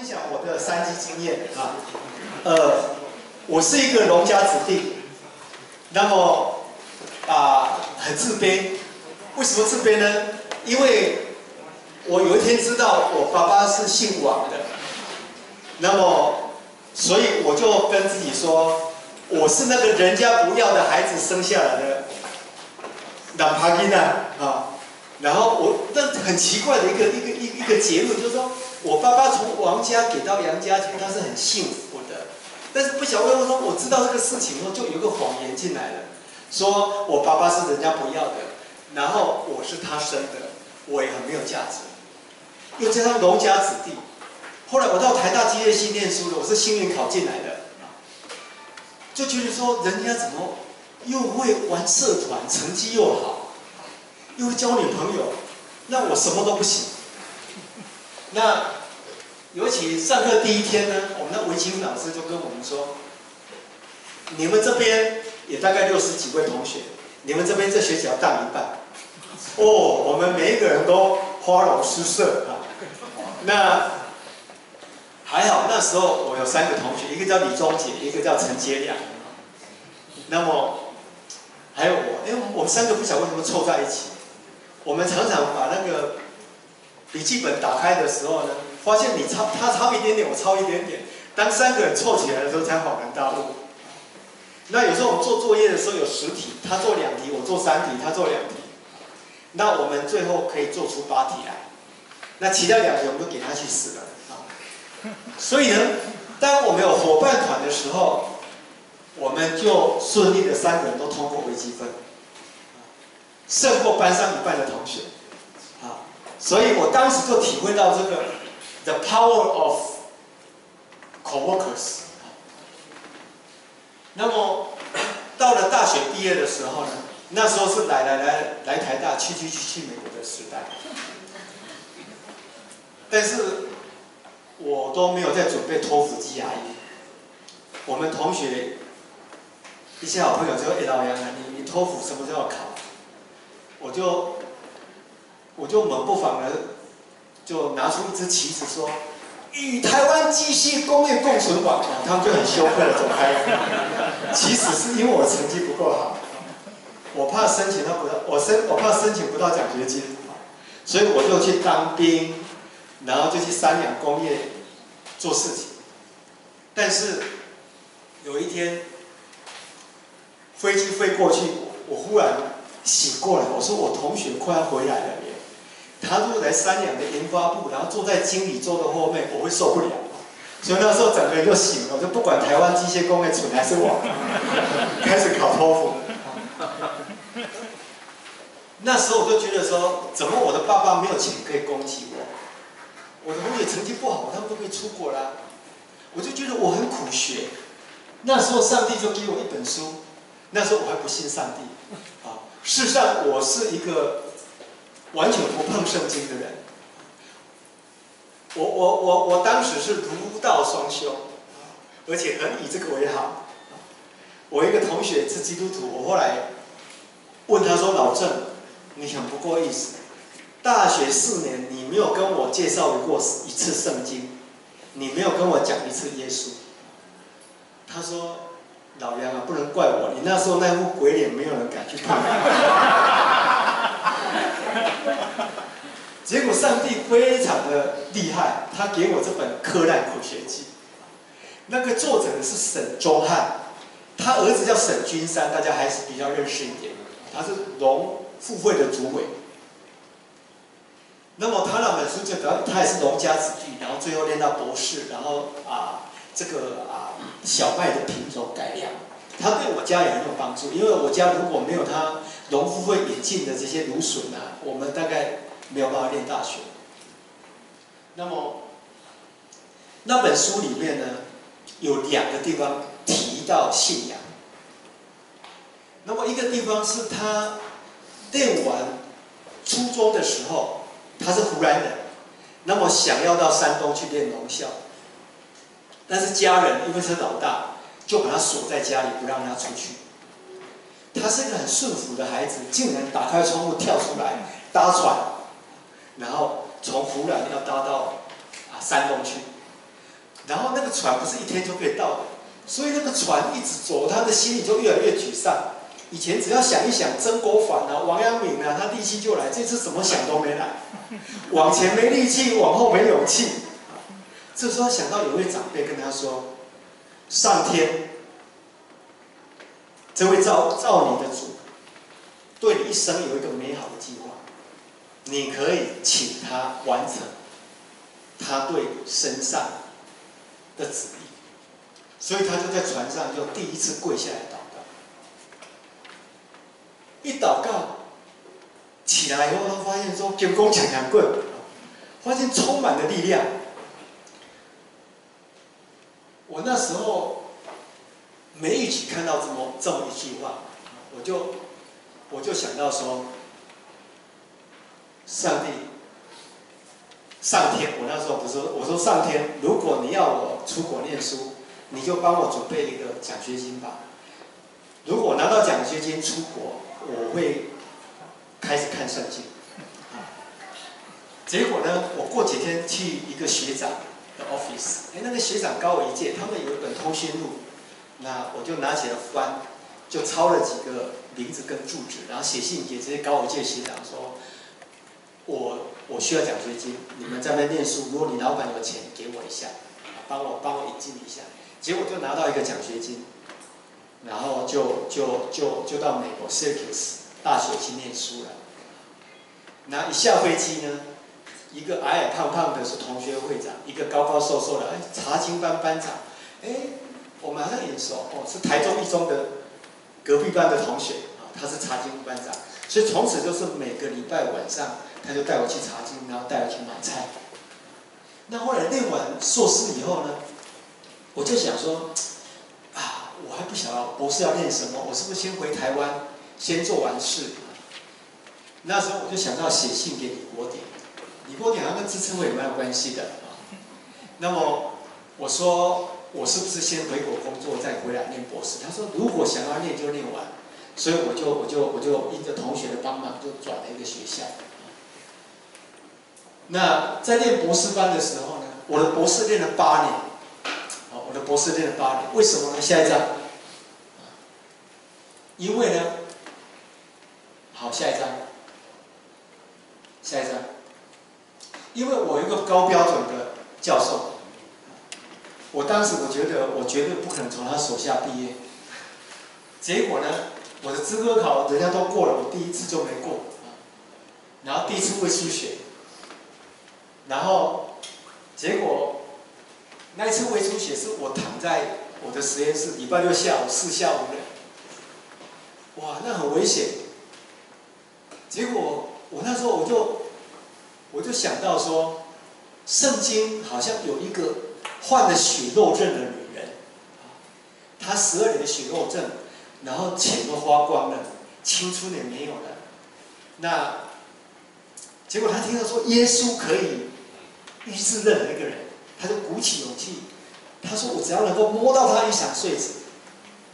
分享我的山鸡经验啊。我是一个农家子弟，那么很自卑。为什么自卑呢？因为我有一天知道我爸爸是姓王的，那么所以我就跟自己说，我是那个人家不要的孩子生下来的男帕囡啊。然后那很奇怪的一个结论，就是说我爸爸从王家给到杨家，其实他是很幸福的。但是不晓得为什么，我知道这个事情后，就有一个谎言进来了，说我爸爸是人家不要的，然后我是他生的，我也很没有价值。又加上农家子弟，后来我到台大机械系念书了，我是幸运考进来的，就觉得说人家怎么又会玩社团，成绩又好。又会交女朋友，那我什么都不行。那尤其上课第一天呢，我们的围棋老师就跟我们说，你们这边也大概60几位同学，你们这边这学期要当一半。哦，我们每一个人都花容失色啊。那还好，那时候我有3个同学，一个叫李宗杰，一个叫陈杰良。那么还有我们3个不晓得为什么凑在一起。我们常常把那个笔记本打开的时候呢，发现他抄一点点，我抄一点点。当3个人凑起来的时候，才恍然大悟。那有时候我们做作业的时候有10题，他做2题，我做3题，他做2题。那我们最后可以做出8题来。那其他2题我们都给他去死了啊。所以呢，当我们有伙伴团的时候，我们就顺利的3个人都通过微积分。胜过班上一半的同学，所以我当时就体会到这个 the power of coworkers。那么到了大学毕业的时候呢，那时候是来台大去美国的时代，但是我都没有在准备托福GRE。我们同学一些好朋友就说：“老杨啊，你托福什么时候要考？”我就冷不防的就拿出一支旗子说：“与台湾机械工业共存亡。”他们就很羞愧的走开了。其实是因为我成绩不够好，我怕申请不到奖学金，所以我就去当兵，然后就去3洋工业做事情。但是有一天飞机飞过去，我忽然醒过来，我说我同学快要回来了耶。他如果在3洋的研发部，然后坐在经理桌的后面，我会受不了。所以那时候整个人就醒了，我就不管台湾机械工业存还是亡，开始考托福。那时候我就觉得说，怎么我的爸爸没有钱可以供给我？我的同学成绩不好，他们都可以出国啦。我就觉得我很苦学。那时候上帝就给我一本书，那时候我还不信上帝。事实上，我是一个完全不碰圣经的人。我当时是儒道双修，而且很以这个为好。我一个同学是基督徒，我后来问他说：“老郑，你很不够意思，大学4年你没有跟我介绍过1次圣经，你没有跟我讲1次耶稣。”他说：“老杨啊，不能怪我，你那时候那副鬼脸，没有人敢去碰。”结果上帝非常的厉害，他给我这本《柯南苦学记》。那个作者是沈周汉，他儿子叫沈君山，大家还是比较认识一点。他是农复会的主委。那么他那本书他也是农家子弟，然后最后念到博士，然后小麦的品种改良，他对我家也很有帮助。因为我家如果没有他农复会引进的这些芦笋我们大概没有办法念大学。那么那本书里面呢，有2个地方提到信仰。那么一个地方是他念完初中的时候，他是湖南人，那么想要到山东去念农校。但是家人因为是老大，就把他锁在家里，不让他出去。他是一个很顺服的孩子，竟然打开窗户跳出来搭船，然后从湖南要搭到山东去。然后那个船不是一天就可以到的，所以那个船一直走，他的心里就越来越沮丧。以前只要想一想曾国藩啊、王阳明啊，他力气就来，这次怎么想都没来，往前没力气，往后没勇气。这时候想到有位长辈跟他说：“上天，这位造你的主，对你一生有一个美好的计划，你可以请他完成他对身上的旨意。”所以他就在船上就第一次跪下来祷告。一祷告起来以后，他发现说金光强强棍，发现充满了力量。我那时候没预期看到这么一句话，我就想到说，上天，我那时候不是我说上天，如果你要我出国念书，你就帮我准备一个奖学金吧。如果拿到奖学金出国，我会开始看圣经。结果呢，我过几天去一个学长的 office， 那个学长高我一届，他们有一本通讯录，那我就拿起来翻，就抄了几个名字跟住址，然后写信给这些高我一届学长说，我需要奖学金，你们在那边念书，如果你老板有钱，给我一下，帮我引进一下。结果就拿到一个奖学金，然后就到美国 Syracuse 大学去念书了。那一下飞机呢，一个矮矮胖胖的是同学会长，一个高高瘦瘦的查经班班长，我们好像眼熟是台中一中的隔壁班的同学他是查经班长，所以从此就是每个礼拜晚上他就带我去查经，然后带我去买菜。那后来念完硕士以后呢，我就想说，我还不晓得博士要念什么，我是不是先回台湾，先做完事？那时候我就想到写信给李国鼎，李国鼎好像跟支持会也蛮有关系的那么我说，我是不是先回国工作，再回来念博士？他说，如果想要念就念完。所以我就因着同学的帮忙，就转了一个学校。那在念博士班的时候呢，我的博士念了8年。我的博士念了8年，为什么呢？下一章。因为呢，好，下一章。因为我有一个高标准的教授，我当时我觉得我绝对不可能从他手下毕业。结果呢，我的资格考人家都过了，我第一次就没过。然后第一次胃出血，然后结果那一次胃出血是我躺在我的实验室，礼拜6下午4下5的，哇，那很危险。结果我那时候我就想到说，圣经好像有一个患了血肉症的女人，她12年的血肉症，然后钱都花光了，青春也没有了。那结果她听到说耶稣可以医治任何一个人，她就鼓起勇气，她说我只要能够摸到她一响碎子，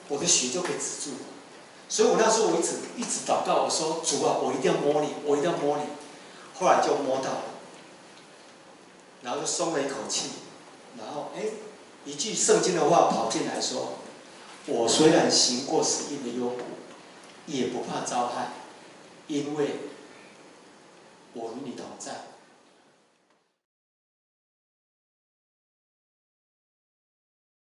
我的血就可以止住。所以我那时候我一直祷告，我说主啊，我一定要摸你，我一定要摸你。后来就摸到了，然后就松了一口气，然后一句圣经的话跑进来说：我虽然行过死荫的幽谷，也不怕遭害，因为我与你同在。